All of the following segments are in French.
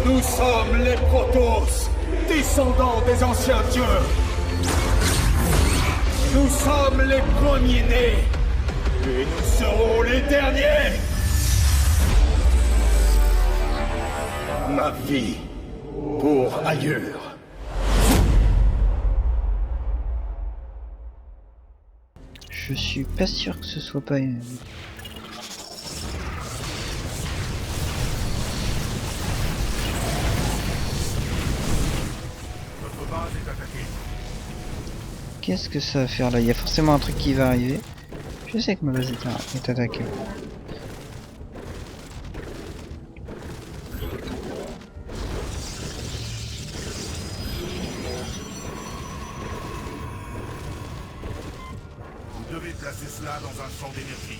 Nous sommes les Protoss, descendants des anciens dieux. Nous sommes les premiers-nés, et nous serons les derniers. Ma vie pour ailleurs. Je suis pas sûr que ce soit pas une... Qu'est-ce que ça va faire là? Il y a forcément un truc qui va arriver. Je sais que ma base est attaquée. Vous devez placer cela dans un champ d'énergie.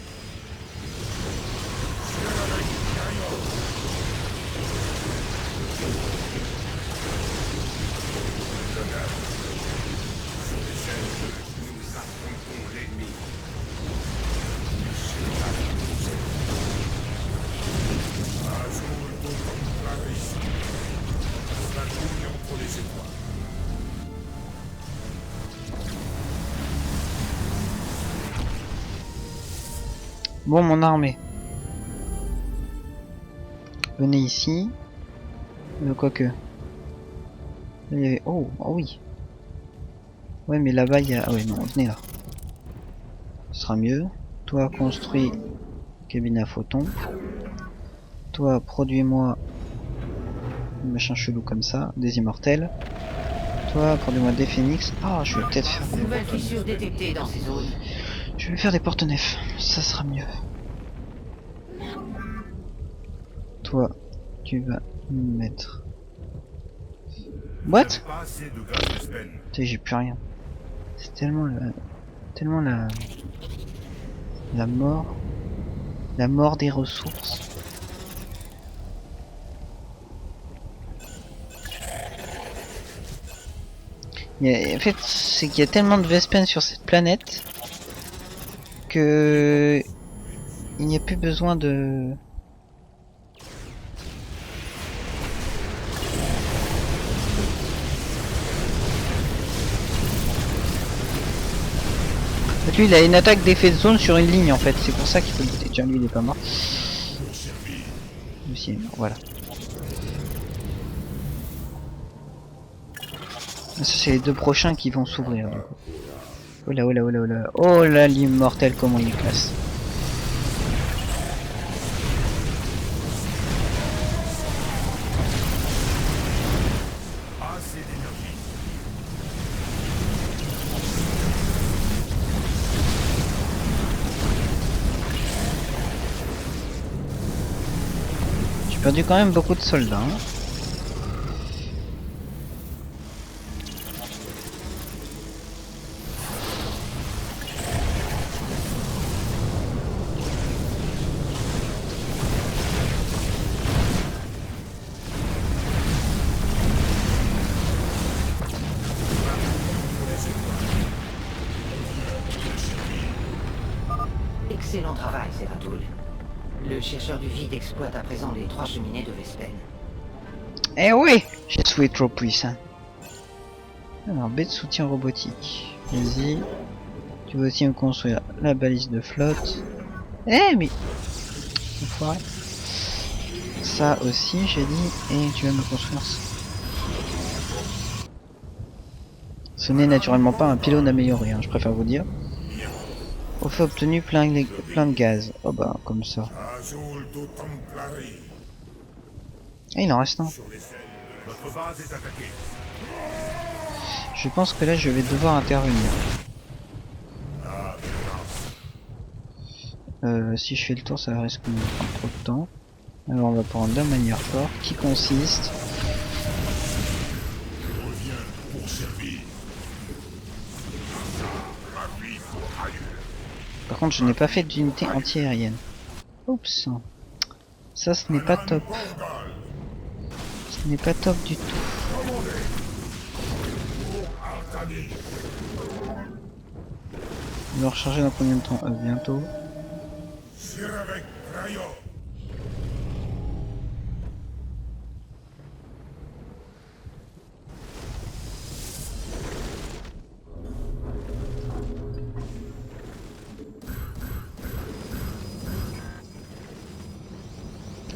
Bon, mon armée. Venez ici. Quoique. Là, il y avait... Oh, oh oui. Ouais, mais là-bas, il y a... Ah ouais, non, venez là. Ce sera mieux. Toi, construis cabine à photons. Toi, produis-moi un machin chelou comme ça, des immortels. Toi, produis-moi des phénix. Ah, je vais peut-être faire... Nouvelle fissure détectée dans ces zones. Je vais faire des porte-nefs, ça sera mieux. Toi, tu vas me mettre... What? J'ai plus rien. C'est tellement la mort des ressources. En fait, c'est qu'il y a tellement de Vespene sur cette planète que il n'y a plus besoin de... Lui, il a une attaque d'effet de zone sur une ligne en fait, c'est pour ça qu'il faut le buter. Tiens, lui il est pas mort. Lui aussi, voilà. Ça c'est les deux prochains qui vont s'ouvrir du coup. Oh là, oh là, oh là, oh là. Oh là, l'immortel, comment il classe. J'ai perdu quand même beaucoup de soldats. Hein. Excellent travail, Zeratul. Le chercheur du vide exploite à présent les 3 cheminées de Vespene. Eh oui, j'ai souhaité trop puissant. Alors, baie de soutien robotique. Vas-y. Tu vas aussi me construire la balise de flotte. Eh mais... Enfoiré. Ça aussi, j'ai dit. Et tu vas me construire ça. Ce n'est naturellement pas un pylône amélioré, hein, je préfère vous dire. Au fait obtenu plein de gaz. Oh bah, comme ça. Ah, il en reste un. Je pense que là, je vais devoir intervenir. Si je fais le tour, ça risque de me prendre trop de temps. Alors, on va prendre la manière forte qui consiste... Par contre, je n'ai pas fait d'unité anti-aérienne. Oups. Ça, ce n'est pas top. Ce n'est pas top du tout. On va recharger dans combien de temps? Bientôt.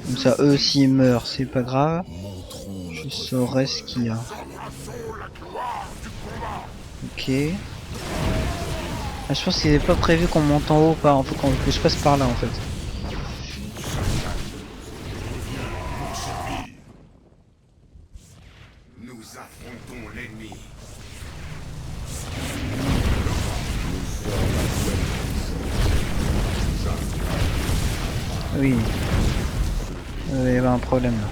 Comme ça, eux, s'ils meurent, c'est pas grave. Je saurai ce qu'il y a. Ok. Ah, je pense qu'il n'est pas prévu qu'on monte en haut, que je passe par là en fait. Nous affrontons l'ennemi. Oui. Il y avait un problème là.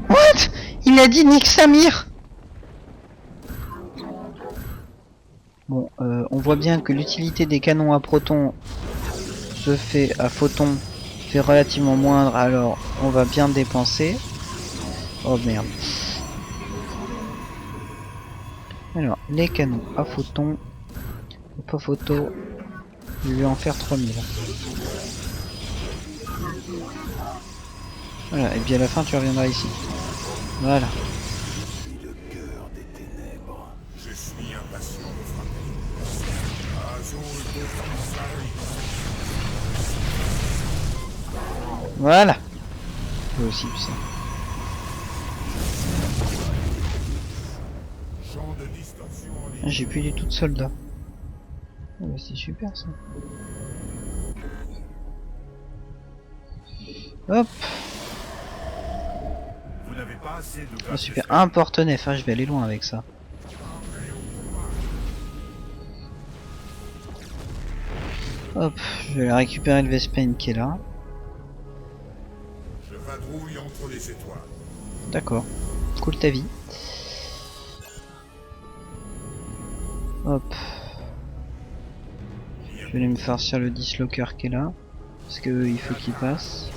What? Il a dit Nick Samir. Bon, on voit bien que l'utilité des canons à protons à photons fait relativement moindre, alors on va bien dépenser. Oh merde. Alors, les canons à photons, pas photo, je vais en faire 3000. Voilà, et puis à la fin tu reviendras ici. Voilà. Le cœur des ténèbres. Je suis impatient de frapper. Azul de Frisari. Voilà. Toi aussi, tu sais. Champ de distorsion en ligne. Ah, j'ai plus du tout de soldats. Oh, bah, c'est super ça. Hop. Vous n'avez pas assez de Ah, gaz super. d'espèce. Un porte-nef, hein, je vais aller loin avec ça. Hop, je vais récupérer le Vespain qui est là. Je vadrouille entre les étoiles. D'accord. Cool ta vie. Hop. Je vais aller me farcir le dislocker qui est là. Parce que il faut qu'il passe.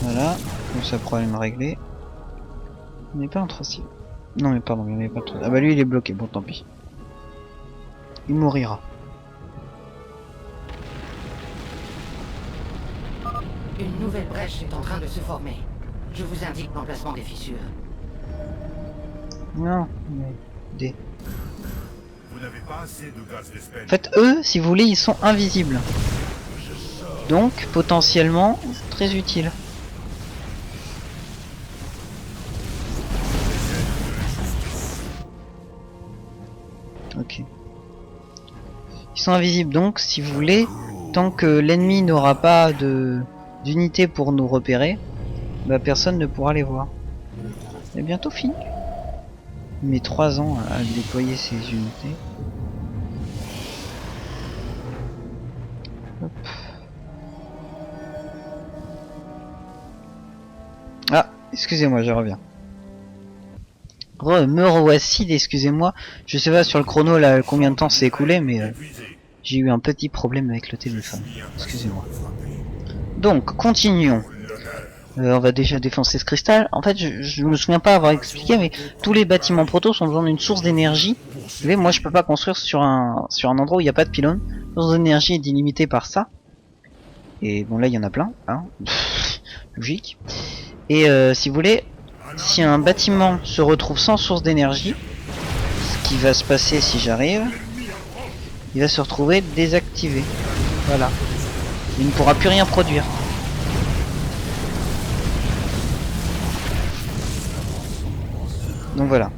Voilà. Comme ça, problème réglé. Il n'est pas un tracé. Non mais pardon, il n'est pas trop. Ah bah lui il est bloqué, bon tant pis. Il mourira. Une nouvelle brèche est en train de se former. Je vous indique l'emplacement des fissures. Non, mais... Des... Vous n'avez pas assez de gaz d'espèce. En fait, eux, si vous voulez, ils sont invisibles. Donc, potentiellement, très utile. Ok. Ils sont invisibles, donc, si vous voulez, tant que l'ennemi n'aura pas d'unité pour nous repérer, bah personne ne pourra les voir. C'est bientôt fini. Il met 3 ans à déployer ces unités. Hop. Ah, excusez-moi, je reviens. Me revoici, excusez-moi. Je sais pas sur le chrono là combien de temps s'est écoulé, mais j'ai eu un petit problème avec le téléphone. Excusez-moi. Donc, continuons. On va déjà défoncer ce cristal. En fait, je me souviens pas avoir expliqué, mais tous les bâtiments protos ont besoin d'une source d'énergie. Vous savez, moi je peux pas construire sur un endroit où il n'y a pas de pylône. La source d'énergie est illimitée par ça. Et bon là il y en a plein, hein. Logique. Et si vous voulez, si un bâtiment se retrouve sans source d'énergie, ce qui va se passer si j'arrive, il va se retrouver désactivé. Voilà. Il ne pourra plus rien produire. Donc voilà.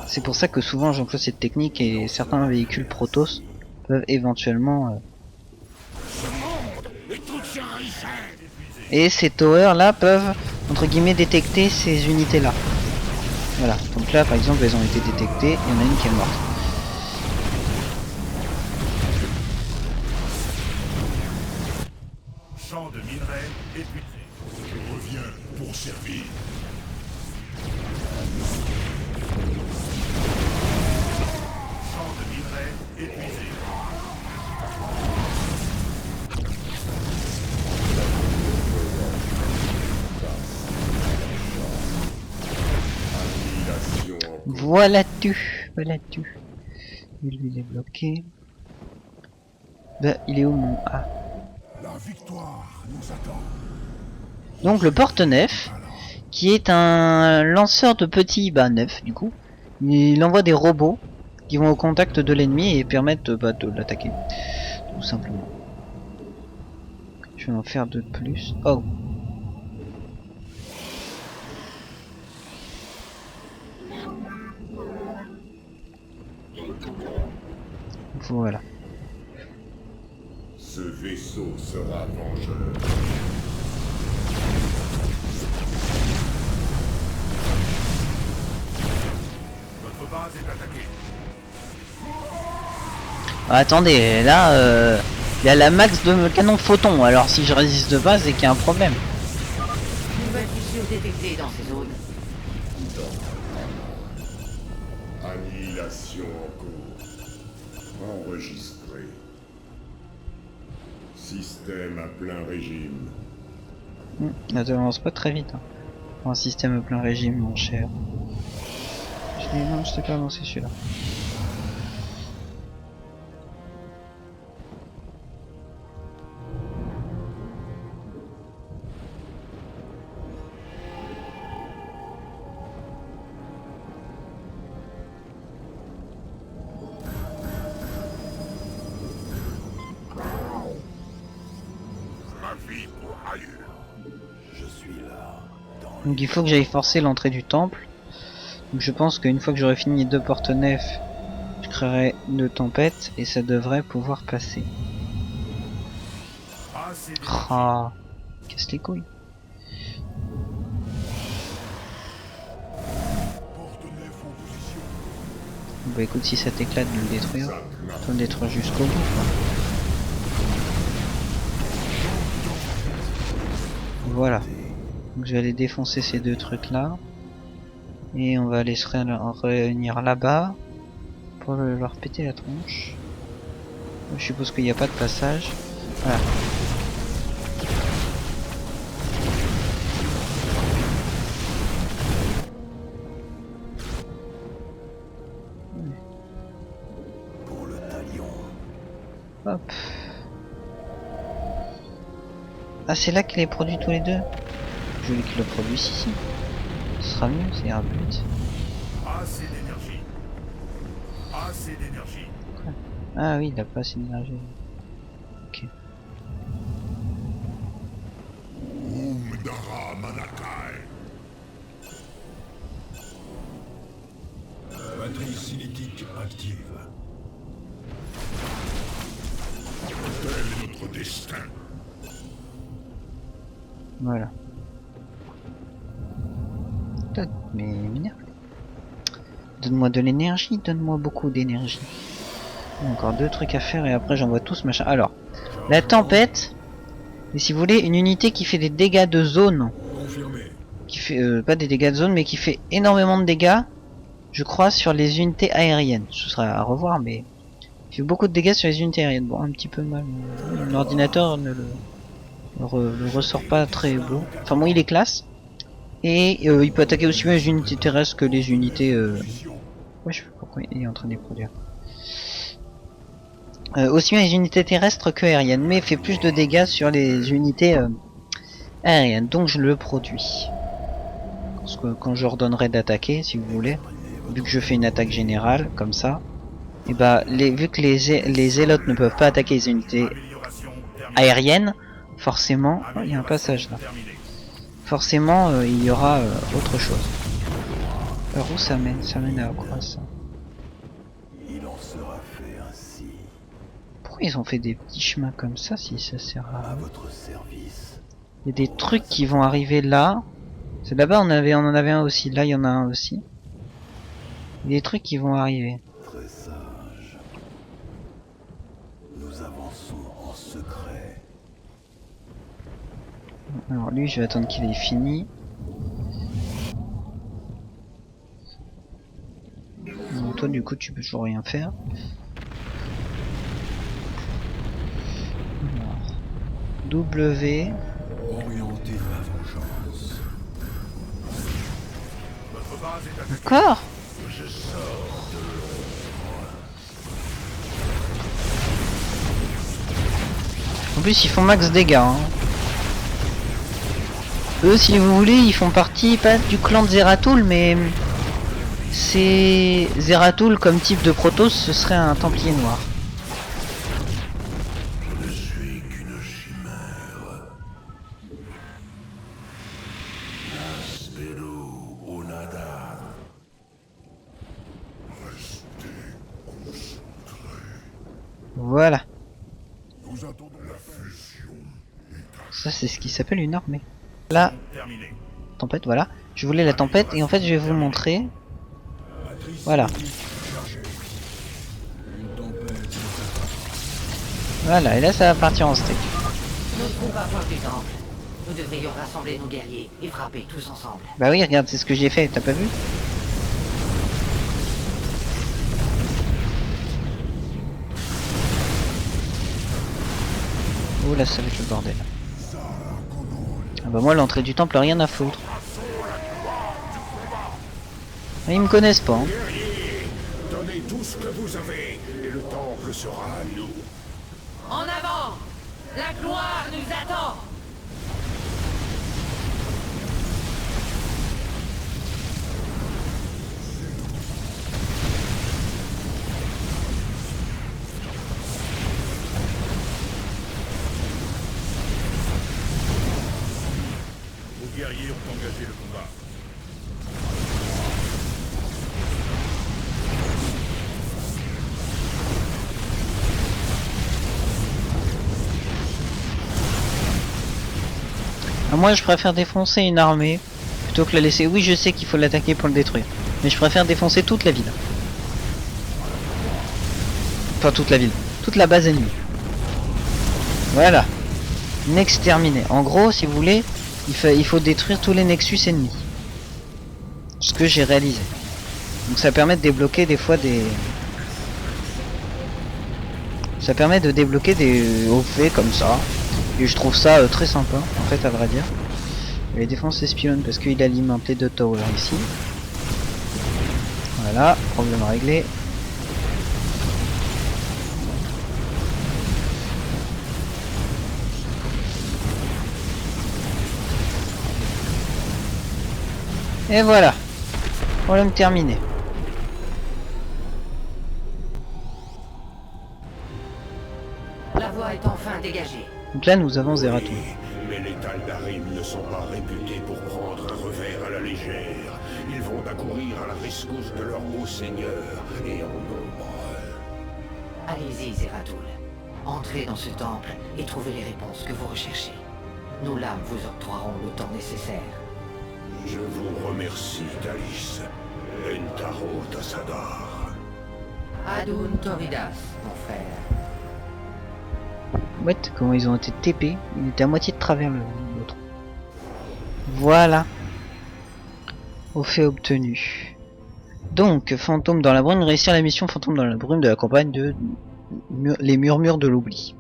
C'est pour ça que souvent j'emploie cette technique et certains véhicules Protoss peuvent éventuellement... Et ces towers là peuvent, entre guillemets, détecter ces unités là. Voilà. Donc là par exemple elles ont été détectées, il y en a une qui est morte. Champ de minerais épuisé. Je reviens pour servir. Champ de minerais épuisé. Voilà tu. Lui il est bloqué. Bah il est où mon A? La victoire nous attend. Donc le porte-nef, qui est un lanceur de petits neufs du coup. Il envoie des robots qui vont au contact de l'ennemi et permettent bah, de l'attaquer. Tout simplement. Je vais en faire deux de plus. Oh. Voilà. Ce vaisseau sera vengeur. Notre base est attaquée. Attendez, là, il y a la max de canon photon. Alors si je résiste pas, c'est qu'il y a un problème. Nouvelle fissure détectée dans ces zones. Annihilation en cours. Enregistré. Système à plein régime. Ça avance pas très vite. Hein. Pour un système à plein régime, mon cher. Non, je sais pas avancer celui-là. Ma vie pour ailleurs. Je suis là. Dans Donc il faut que j'aille forcer l'entrée du temple. Donc je pense qu'une fois que j'aurai fini 2 porte-nefs, je créerai 2 tempêtes et ça devrait pouvoir passer. assez de Ah, casse les couilles. porte-nefs en position. Bah écoute, si ça t'éclate de le détruire, faut le détruire jusqu'au bout. Quoi. Voilà. Donc je vais aller défoncer ces 2 trucs là. Et on va aller se réunir là-bas pour leur péter la tronche. Je suppose qu'il n'y a pas de passage. Voilà. Pour le talion. Hop. Ah, c'est là qu'il est produit tous les deux. Je voulais qu'il le produise ici. Ce sera mieux, c'est un but. Assez d'énergie. Assez d'énergie. Ah oui, il a pas assez d'énergie. Ok. Umdara Manakai. Batterie cinétique active. Tel est notre destin. Voilà. Mais mineur. Donne-moi de l'énergie, donne-moi beaucoup d'énergie. Encore 2 trucs à faire et après j'envoie tout ce machin. Alors, la tempête. Et si vous voulez, une unité qui fait des dégâts de zone. Confirmé. Qui fait pas des dégâts de zone, mais qui fait énormément de dégâts. Je crois sur les unités aériennes. Ce sera à revoir, mais il fait beaucoup de dégâts sur les unités aériennes. Bon, un petit peu mal. L'ordinateur ne le ressort pas très beau. Enfin bon, il est classe. Et il peut attaquer aussi bien les unités terrestres que les unités... Ouais, je sais pas pourquoi il est en train de les produire. Aussi bien les unités terrestres que aériennes, mais fait plus de dégâts sur les unités aériennes. Donc je le produis. Parce que quand je ordonnerai d'attaquer, si vous voulez, vu que je fais une attaque générale, comme ça, et bah, vu que les zélotes ne peuvent pas attaquer les unités aériennes, forcément... Oh, il y a un passage là. Forcément, il y aura autre chose. Alors où ça mène? Ça mène à quoi ça? Il en sera fait ainsi. Pourquoi ils ont fait des petits chemins comme ça si ça sert à... À votre service. Il y a des trucs qui vont arriver là. C'est là-bas on en avait un aussi. Là il y en a un aussi. Il y a des trucs qui vont arriver. Très sage. Nous avançons en secret. Alors lui je vais attendre qu'il ait fini. Bon, toi du coup tu peux toujours rien faire. Alors, W. Orienter la vengeance. Votre base est attaquée. Encore? Je sors de En plus ils font max dégâts. Hein. Eux si vous voulez ils font partie pas du clan de Zeratul mais c'est Zeratul comme type de Protoss, ce serait un Templier noir. Je ne suis qu'une chimère. Aspero Onada. Restez concentrés. Voilà. Nous attendons la fusion. Ça c'est ce qui s'appelle une armée. Là, Terminé. tempête, voilà. Je voulais la tempête et en fait je vais vous montrer. Voilà. Voilà, et là ça va partir en steak. Nos troupes approchent du temple. Nous devrions rassembler nos guerriers et frapper tous ensemble. Bah oui, regarde, c'est ce que j'ai fait, t'as pas vu? Oh là, ça va être le bordel. Ah bah moi, l'entrée du temple, rien à foutre. Mais ils me connaissent pas. Hein. Guerriers, donnez tout ce que vous avez et le temple sera à nous. En avant! La gloire nous attend! Vos guerriers ont engagé le combat. Ah, moi, je préfère défoncer une armée plutôt que la laisser. Oui, je sais qu'il faut l'attaquer pour le détruire. Mais je préfère défoncer toute la ville. Enfin, toute la ville. Toute la base ennemie. Voilà. Nex terminé. En gros, si vous voulez, il faut détruire tous les Nexus ennemis. Ce que j'ai réalisé. Donc ça permet de débloquer des fois des... Ça permet de débloquer des OP comme ça. Et je trouve ça très sympa, en fait, à vrai dire. Je vais défoncer Espion parce qu'il alimente les deux towers ici. Voilà, problème réglé. Et voilà, problème terminé. La voie est enfin dégagée. Donc là nous avons Zeratul. Mais les Tal'Darim ne sont pas réputés pour prendre un revers à la légère. Ils vont accourir à la rescousse de leur haut seigneur, et en nombre. Allez-y, Zeratul. Entrez dans ce temple et trouvez les réponses que vous recherchez. Nos lames vous octroieront le temps nécessaire. Je vous remercie, Talis. Entaro Tassadar. Adun Toridas, mon frère. Ouais, comment ils ont été TP. Il était à moitié de travers l'autre. Voilà. Au fait obtenu. Donc, fantôme dans la brume, réussir la mission fantôme dans la brume de la campagne de les murmures de l'oubli.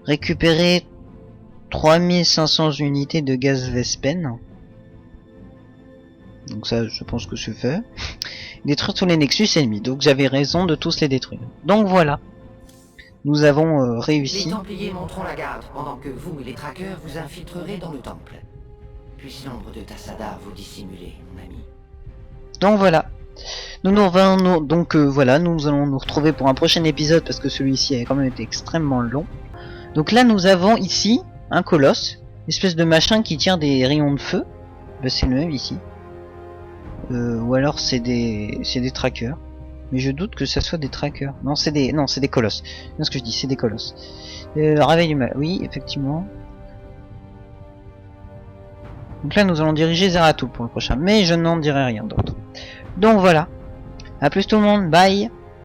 Récupérer 3500 unités de gaz Vespen. Donc ça, je pense que c'est fait. Détruire tous les Nexus ennemis. Donc j'avais raison de tous les détruire. Donc voilà. Nous avons réussi. Les Templiers monteront la garde, pendant que vous et les traqueurs vous infiltrerez dans le temple. Puisse l'ombre de Tassadar vous dissimuler, mon ami. Donc voilà. Voilà, nous allons nous retrouver pour un prochain épisode parce que celui-ci a quand même été extrêmement long. Donc là, nous avons ici un colosse, une espèce de machin qui tire des rayons de feu. Ben, c'est le même ici. Ou alors c'est des trackers. Mais je doute que ça soit des trackers. Non, c'est des colosses. C'est ce que je dis, c'est des colosses. Réveil du mal. Oui, effectivement. Donc là, nous allons diriger Zeratul pour le prochain. Mais je n'en dirai rien d'autre. Donc voilà. A plus tout le monde. Bye.